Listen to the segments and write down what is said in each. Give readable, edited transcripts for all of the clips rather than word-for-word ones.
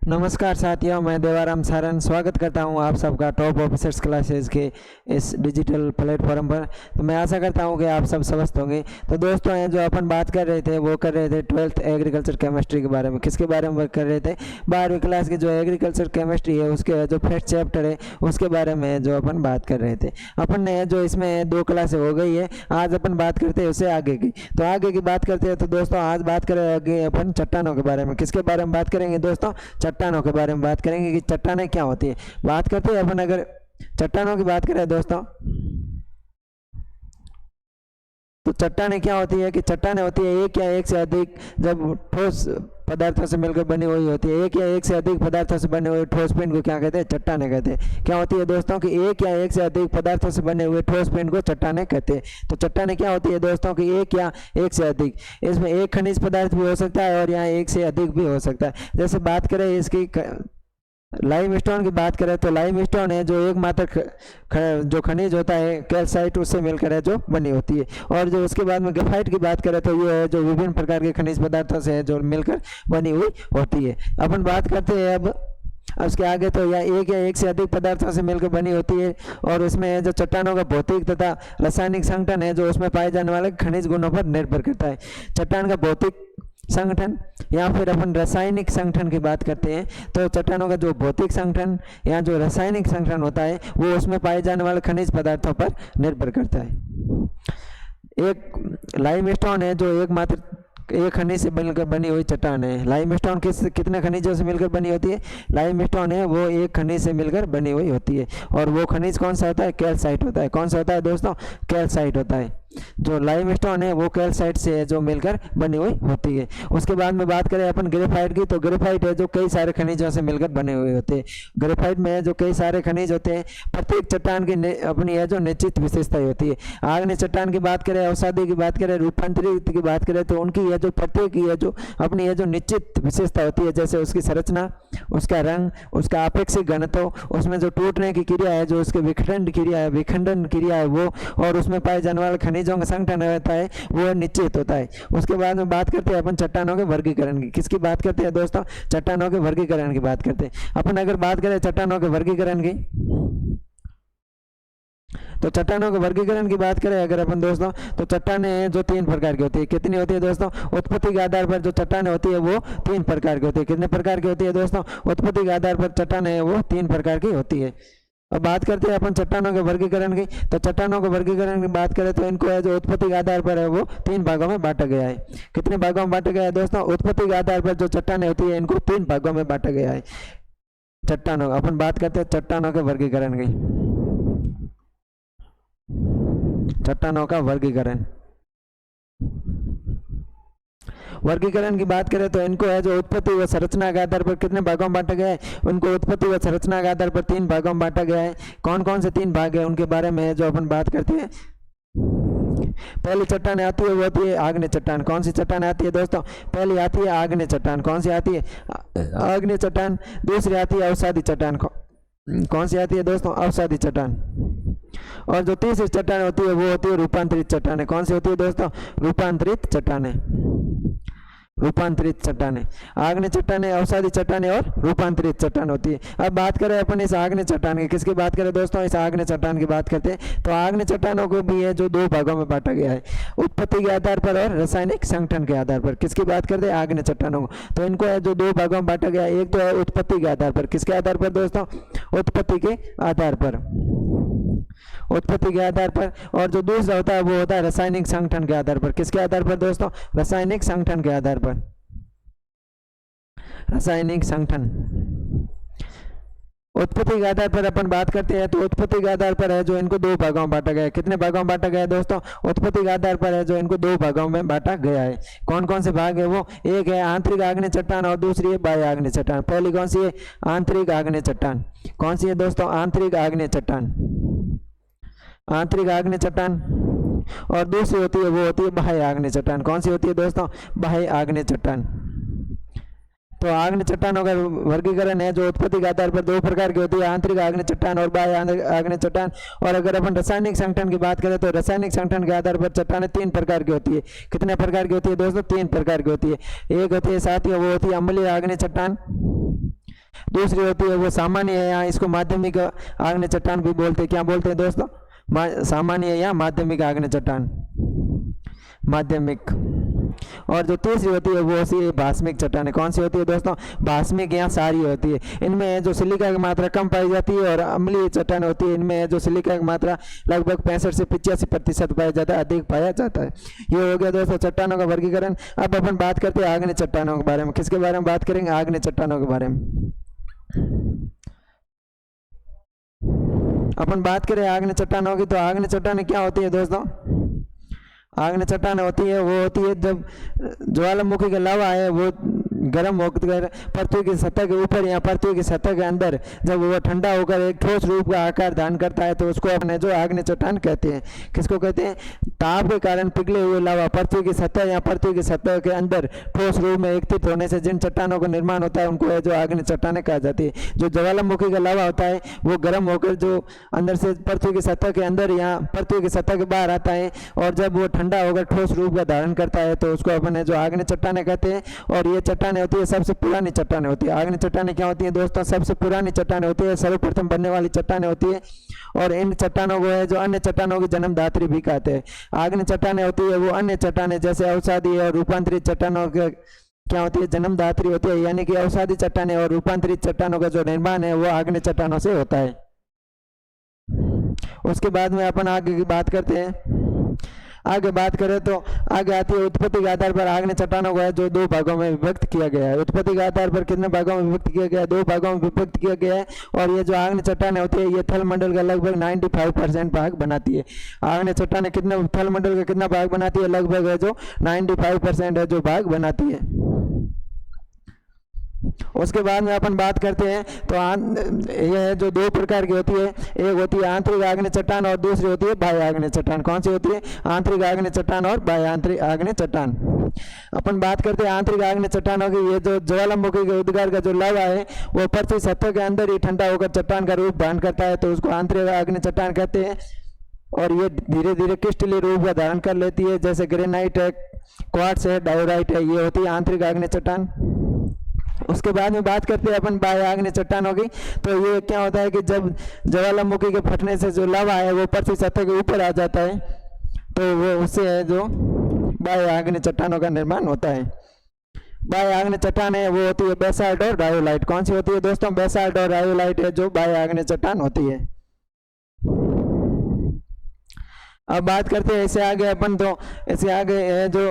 नमस्कार साथियों, मैं देवाराम सारन स्वागत करता हूं आप सबका टॉप ऑफिसर्स क्लासेस के इस डिजिटल प्लेटफॉर्म पर। तो मैं आशा करता हूं कि आप सब स्वस्थ होंगे। तो दोस्तों, ये जो अपन बात कर रहे थे वो कर रहे थे 12th एग्रीकल्चर केमिस्ट्री के बारे में। किसके बारे में कर रहे थे? 12वीं क्लास की जो एग्रीकल्चर केमिस्ट्री है उसके जो फर्स्ट चैप्टर है उसके बारे में जो अपन बात कर रहे थे। अपन ने जो इसमें 2 क्लासें हो गई है, आज अपन बात करते हैं उससे आगे की। तो आगे की बात करते हैं तो दोस्तों आज बात करेंगे अपन चट्टानों के बारे में। किसके बारे में बात करेंगे दोस्तों? चट्टानों के बारे में बात करेंगे कि चट्टानें क्या होती है। बात करते हैं अपन, अगर चट्टानों की बात करें दोस्तों तो चट्टानें क्या होती है कि चट्टानें होती है एक या एक से अधिक जब ठोस पदार्थों से मिलकर बनी हुई होती है। एक या एक से अधिक पदार्थों से बने हुए ठोस पिंड को क्या कहते हैं? चट्टानें कहते हैं। क्या होती है दोस्तों कि एक या एक से अधिक पदार्थों से बने हुए ठोस पिंड को चट्टानें कहते हैं। तो चट्टानें क्या होती है दोस्तों कि एक या एक से अधिक, इसमें एक खनिज पदार्थ भी हो सकता है और यहाँ एक से अधिक भी हो सकता है। जैसे बात करें इसकी लाइमस्टोन की बात करें तो लाइमस्टोन है जो एकमात्र जो खनिज होता है कैल्साइट उससे मिलकर है जो बनी होती है। और जो उसके बाद में ग्रेफाइट की बात करें तो ये है जो विभिन्न प्रकार के खनिज पदार्थों से है जो मिलकर बनी हुई होती है। अपन बात करते हैं अब उसके आगे। तो यह एक या एक से अधिक पदार्थों से मिलकर बनी होती है और उसमें जो चट्टानों का भौतिक तथा रासायनिक संगठन है जो उसमें पाए जाने वाले खनिज गुणों पर निर्भर करता है। चट्टान का भौतिक संगठन या फिर अपन रासायनिक संगठन की बात करते हैं तो चट्टानों का जो भौतिक संगठन या जो रासायनिक संगठन होता है वो उसमें पाए जाने वाले खनिज पदार्थों पर निर्भर करता है। एक लाइमस्टोन है जो एकमात्र एक खनिज से मिलकर बनी हुई चट्टान है। लाइमस्टोन कितने खनिजों से मिलकर बनी होती है? लाइमस्टोन है वो एक खनिज से मिलकर बनी हुई होती है और वो खनिज कौन सा होता है? कैल्साइट होता है। कौन सा होता है दोस्तों? कैल्साइट होता है। जो लाइमस्टोन है वो कैल्साइट से है जो मिलकर बनी हुई होती है। उसके बाद में बात करें अपन ग्रेफाइट की तो ग्रेफाइट है जो कई सारे खनिजों से मिलकर बने हुए होते हैं। ग्रेफाइट में जो कई सारे खनिज होते हैं, प्रत्येक चट्टान की अपनी है जो निश्चित विशेषताएं होती है। आग्नेय चट्टान की बात करें, अवसादी की बात करें, रूपांतरित की बात करें तो उनकी है जो प्रत्येक की है जो अपनी है जो निश्चित विशेषता होती है। जैसे उसकी संरचना, उसका रंग, उसका आपेक्षिक घनत्व, उसमें जो टूटने की क्रिया है, जो उसके विखंडन क्रिया है वो, और उसमें पाए जाने वाले खनिजों का संगठन होता है वो निश्चित होता है। उसके बाद में बात करते हैं अपन चट्टानों के वर्गीकरण की। किसकी बात करते हैं दोस्तों? चट्टानों के वर्गीकरण की बात करते हैं अपन। अगर बात करें चट्टानों के वर्गीकरण की तो चट्टानों के वर्गीकरण की बात करें अगर अपन दोस्तों तो चट्टानें जो 3 प्रकार की होती है। कितनी होती है दोस्तों? उत्पत्ति के आधार पर जो चट्टानें होती है वो 3 प्रकार की होती है। कितने प्रकार की होती है दोस्तों? उत्पत्ति के आधार पर चट्टानें वो 3 प्रकार की होती है। अब बात करते हैं अपन चट्टानों के वर्गीकरण की। तो चट्टानों के वर्गीकरण की बात करें तो इनको है जो उत्पत्ति के आधार पर है वो 3 भागों में बांटा गया है। कितने भागों में बांटा गया है दोस्तों? उत्पत्ति के आधार पर जो चट्टानें होती है इनको 3 भागों में बांटा गया है। चट्टानों अपन बात करते हैं चट्टानों के वर्गीकरण की। चट्टानों का वर्गीकरण की बात करें तो इनको है जो उत्पत्ति व संरचना के आधार पर कितने भागों में बांटा गया है? उनको उत्पत्ति व संरचना के आधार पर 3 भागों में बांटा गया है। कौन कौन से 3 भाग है उनके बारे में जो अपन बात करते हैं। पहली चट्टान आती है वो होती है आग्नेय चट्टान। कौन सी चट्टान आती है दोस्तों? पहली आती है आग्नेय चट्टान। कौन सी आती है? आग्नेय चट्टान। दूसरी आती है अवसादी चट्टान। कौन सी आती है दोस्तों? अवसादी चट्टान। और जो तीसरी चट्टान होती है वो होती है रूपांतरित चट्टानें। कौन सी होती है दोस्तों? रूपांतरित चट्टानें। रूपांतरित चट्टानें, आग्नेय चट्टानें, अवसादी चट्टानें और रूपांतरित चट्टान होती है। अब बात करें अपन इस आग्नेय चट्टान की। किसकी बात करें दोस्तों? इस आग्नेय चट्टान की बात करते हैं तो आग्नेय चट्टानों को भी है जो 2 भागों में बांटा गया है, उत्पत्ति के आधार पर और रासायनिक संगठन के आधार पर। किसकी बात करते हैं? आग्नेय चट्टानों को। तो इनको है जो 2 भागों में बांटा गया है। एक तो है उत्पत्ति के आधार पर। किसके आधार पर दोस्तों? उत्पत्ति के आधार पर। उत्पत्ति के आधार पर। और जो दूसरा होता है वो होता है रासायनिक संगठन के आधार पर। किसके आधार पर दोस्तों? रासायनिक संगठन के आधार पर। रासायनिक संगठन। उत्पत्ति के आधार पर अपन बात करते हैं तो उत्पत्ति के आधार पर है जो इनको 2 भागों में बांटा गया है। कितने भागों में बांटा गया है दोस्तों? उत्पत्ति के आधार पर है जो इनको 2 भागों में बांटा गया है। कौन कौन से भाग है वो? एक है आंतरिक आग्नेय चट्टान और दूसरी है बाह्य आग्नेय चट्टान। पहली कौन सी है? आंतरिक आग्नेय चट्टान। कौन सी है दोस्तों? आंतरिक आग्नेय चट्टान। आंतरिक आग्नेय चट्टान। और दूसरी होती है वो होती है बाह्य आग्नेय चट्टान। कौन सी होती है दोस्तों? बाह्य आग्नेय चट्टान। तो आग्नेय चट्टानों का वर्गीकरण है जो उत्पत्ति के आधार पर 2 प्रकार की होती है, आंतरिक आग्नेय चट्टान और बाह्य आग्नेय चट्टान। और अगर अपन रासायनिक संगठन की बात करें तो रासायनिक संगठन के आधार पर चट्टानें 3 प्रकार की होती है। कितने प्रकार की होती है दोस्तों? 3 प्रकार की होती है। एक होती है साथियों वो होती है अम्लीय आग्नेय चट्टान। दूसरी होती है वो सामान्य है, यहाँ इसको माध्यमिक आग्नेय चट्टान भी बोलते हैं। क्या बोलते हैं दोस्तों? सामान्य है या माध्यमिक आग्नेय चट्टान, माध्यमिक। और जो तीसरी होती है वो होती है भास्मिक चट्टानें। कौन सी होती है दोस्तों? भास्मिक या सारी होती है। इनमें जो सिलिका की मात्रा कम पाई जाती है और अम्लीय चट्टान होती है, इनमें जो सिलिका की मात्रा लगभग 65 से 85% पाया जाता है, अधिक पाया जाता है। ये हो गया दोस्तों चट्टानों का वर्गीकरण। अब अपन बात करते हैं आग्नेय चट्टानों के बारे में। किसके बारे में बात करेंगे? आग्नेय चट्टानों के बारे में। अपन बात करें आग्नेय चट्टानों की, तो आग्नेय चट्टानें क्या होती है दोस्तों? आग्नेय चट्टान होती है वो होती है जब ज्वालामुखी का लावा है वो गर्म होकर पृथ्वी की सतह के ऊपर या पृथ्वी की सतह के अंदर जब वो ठंडा होकर एक ठोस रूप का आकार धारण करता है तो उसको अपने जो आग्नेय चट्टान कहते हैं। किसको कहते हैं? ताप के कारण पिघले हुए लावा पृथ्वी की सतह या पृथ्वी की सतह के अंदर ठोस रूप में एकत्रित होने से जिन चट्टानों का निर्माण होता है उनको जो आग्नेय चट्टानें कहा जाती है। जो ज्वालामुखी का लावा होता है वो गर्म होकर जो अंदर से पृथ्वी की सतह के अंदर या पृथ्वी की सतह के बाहर आता है और जब वो ठंडा होकर ठोस रूप का धारण करता है तो उसको अपने जो आग्नेय चट्टानें कहते हैं। और ये चट्टानें होती है सबसे पुरानी चट्टानें होती है। आग्नेय चट्टानें क्या होती है दोस्तों? सबसे पुरानी चट्टानें होती है, सर्वप्रथम बनने वाली चट्टानें होती है। और इन चट्टानों को है जो अन्य चट्टानों की जन्मदात्री भी कहते हैं। आग्नेय चट्टानें होती है वो अन्य चट्टानें जैसे अवसादी और रूपांतरित चट्टानों के क्या होती है? जन्मदात्री होती है। यानी कि अवसादी चट्टानें और रूपांतरित चट्टानों का जो निर्माण है वो आग्नेय चट्टानों से होता है। उसके बाद में अपन आगे की बात करते हैं। आगे बात करें तो आगे आती है उत्पत्ति के आधार पर आग्नेय चट्टानों को है जो दो भागों में विभक्त किया गया है। उत्पत्ति के आधार पर कितने भागों में विभक्त किया गया है? दो भागों में विभक्त किया गया है। और ये जो आग्नेय चट्टानें होती है ये थल मंडल का लगभग 95% भाग बनाती है। आग्नेय चट्टानें कितने थल मंडल का कितना भाग बनाती है? लगभग है जो 95% है जो भाग बनाती है। उसके बाद में अपन बात करते हैं तो यह है जो दो प्रकार की होती है। एक होती है आंतरिक आग्नेय चट्टान और दूसरी होती है बाह्य आग्नेय चट्टान। कौन सी होती है? आंतरिक आग्नेय चट्टान और बाह्य आंतरिक आग्नेय चट्टान। अपन बात करते हैं आंतरिक आग्नेय चट्टानों की। ये जो ज्वालामुखी के उद्गार का जो लावा है वो पृथ्वी सतह के अंदर ही ठंडा होकर चट्टान का रूप धारण करता है तो उसको आंतरिक आग्नेय चट्टान कहते हैं। और ये धीरे धीरे क्रिस्टलीय रूप का धारण कर लेती है, जैसे ग्रेनाइट है, क्वार्ट्ज है, डायोराइट है। ये होती है आंतरिक आग्नेय चट्टान। उसके बाद में बात करते हैं अपन बाह्य आग्नेय चट्टानों की। तो ये क्या होता है कि जब ज्वालामुखी के फटने से जो लावा है वो पृथ्वी सतह के ऊपर आ जाता है तो वो उससे है जो बाह्य आग्नेय चट्टानों का निर्माण होता है। बाह्य आग्नेय चट्टान है वो होती है बेसाल्ट और रायोलाइट। कौन सी होती है दोस्तों? बेसाल्ट और रायोलाइट है जो बाह्य आग्नेय चट्टान होती है। अब बात करते हैं इससे आगे अपन, तो इससे आगे है जो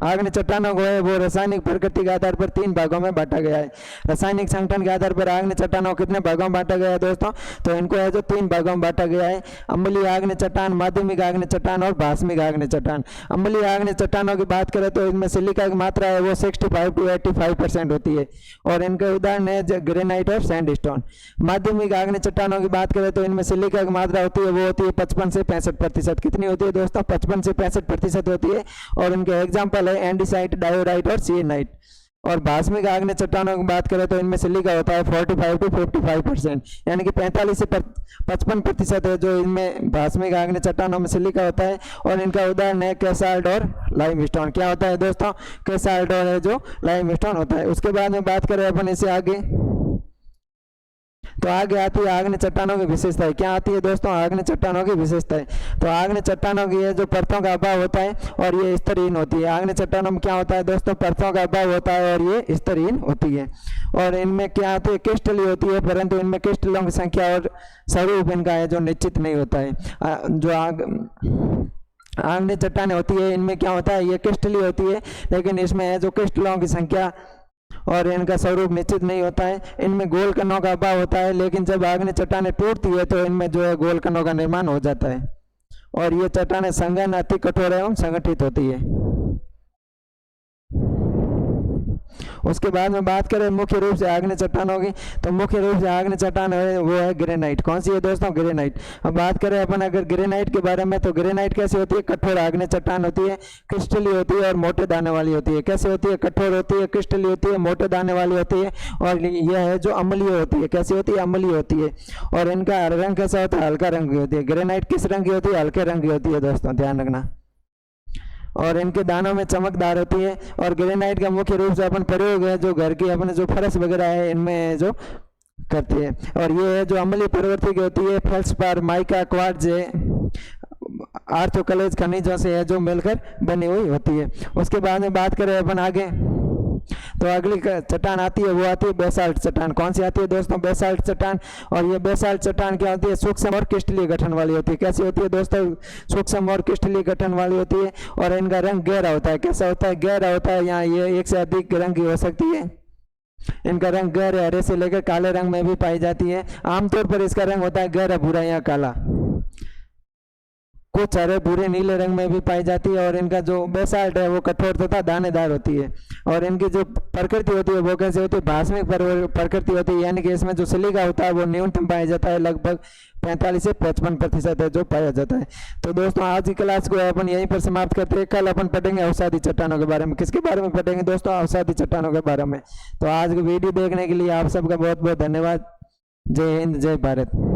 आग्नेय चट्टानों को है वो रासायनिक प्रकृति के आधार पर 3 भागों में बांटा गया है। रासायनिक संगठन के आधार पर आग्नेय चट्टानों को कितने भागों में बांटा गया है दोस्तों? तो इनको है जो 3 भागों में बांटा गया है। अम्लीय आग्नेय चट्टान, माध्यमिक आग्नेय चट्टान और भास्मिक आग्नेय चट्टान। अम्लीय आग्नेय चट्टानों की बात करें तो इनमें सिलिका की मात्रा है वो 65 to 85% होती है और इनके उदाहरण है ग्रेनाइट और सैंडस्टोन। माध्यमिक आग्नेय चट्टानों की बात करें तो इनमें सिलिका की मात्रा होती है वो होती है 55 से 65%। कितनी होती है दोस्तों? 55 से 65% होती है। और इनके एग्जाम्पल है एंडीसाइट, डायोराइट और सिएनाइट। और भास्मिक आग्नेय चट्टानों की बात करें तो इनमें सिलिका होता है 45 to 55%, यानी कि 45 से 55% है जो इनमें भास्मिक आग्नेय चट्टानों में सिलिका होता है। और इनका उदाहरण है कैसाल्ट और लाइमस्टोन। क्या होता है दोस्तों? कैसाल्ट और है जो लाइमस्टोन होता है। उसके बाद में बात करें अपन इससे आगे, तो आगे आती है आग्नेय चट्टानों की विशेषताएं। क्या आती है दोस्तों? आग्नेय चट्टानों की विशेषताएं। तो आग्नेय चट्टानों की ये जो परतों का अभाव होता है और ये स्तरहीन होती है। आग्नेय चट्टानों में क्या होता है दोस्तों? परतों का अभाव होता है और ये स्तरहीन होती है। और इनमें क्या होती है? क्रिस्टल होती है, परंतु इनमें क्रिस्टलों की संख्या और स्वरूप इनका है जो निश्चित नहीं होता है। जो आग्नेय चट्टानें होती है इनमें क्या होता है? ये क्रिस्टलीय होती है, लेकिन इसमें है जो क्रिस्टलों की संख्या और इनका स्वरूप निश्चित नहीं होता है। इनमें गोल कणों का अभाव होता है, लेकिन जब आग्नेय चट्टानें टूटती है तो इनमें जो है गोल कणों का निर्माण हो जाता है। और ये चट्टानें संघन, अति कठोर एवं संगठित होती है। उसके बाद में बात करें मुख्य रूप से आग्नेय चट्टानों की, तो मुख्य रूप से आग्नेय चट्टान है वो है ग्रेनाइट। कौन सी है दोस्तों? ग्रेनाइट। अब बात करें अपन अगर ग्रेनाइट के बारे में, तो ग्रेनाइट कैसी होती है? कठोर आग्नेय चट्टान होती है, क्रिस्टलीय होती है और मोटे दाने वाली होती है। कैसे होती है? कठोर होती है, क्रिस्टलीय होती है, मोटे दाने वाली होती है। और यह है जो अम्लीय होती है। कैसी होती है? अम्लीय होती है। और इनका रंग कैसा होता है? हल्का रंग की होती है। ग्रेनाइट किस रंग की होती है? हल्के रंग की होती है दोस्तों, ध्यान रखना। और इनके दानों में चमकदार होती है। और ग्रेनाइट का मुख्य रूप से अपन प्रयोग है जो घर की अपने जो फर्श वगैरह है इनमें जो करती है। और ये है जो अम्लीय प्रवृत्ति की होती है, फर्श पर माइका क्वार्ट्ज आर्थोक्लेज खनिजों से है जो मिलकर बनी हुई होती है। उसके बाद में बात करें अपन आगे, तो अगली चट्टान आती है, वो आती है बेसाल्ट चट्टान। कौन सी आती है दोस्तों? बेसाल्ट चट्टान। और ये बेसाल्ट चट्टान क्या होती है? सूक्ष्म और क्रिस्टलीय गठन वाली होती है। कैसी होती है दोस्तों? सूक्ष्म और क्रिस्टलीय गठन वाली होती है। और इनका रंग गहरा होता है। कैसा होता है? गहरा होता है। यहाँ ये एक से अधिक रंग की हो सकती है। इनका रंग गहरे हरे से लेकर काले रंग में भी पाई जाती है। आमतौर पर इसका रंग होता है गहरा भूरा या काला, कुछ हरे भूरे नीले रंग में भी पाई जाती है। और इनका जो बेसाल्ट है वो कठोर तथा दानेदार होती है। और इनकी जो प्रकृति होती है वो कैसे होती है? भास्मिक प्रकृति होती है, यानी कि इसमें जो सिलिका होता है वो न्यूनतम पाया जाता है, लगभग 45 से 55% है जो पाया जाता है। तो दोस्तों आज की क्लास को अपन यहीं पर समाप्त करते हैं। कल अपन पढ़ेंगे अवसादी चट्टानों के बारे में। किसके बारे में पढ़ेंगे दोस्तों? अवसादी चट्टानों के बारे में। तो आज की वीडियो देखने के लिए आप सबका बहुत बहुत धन्यवाद। जय हिंद, जय भारत।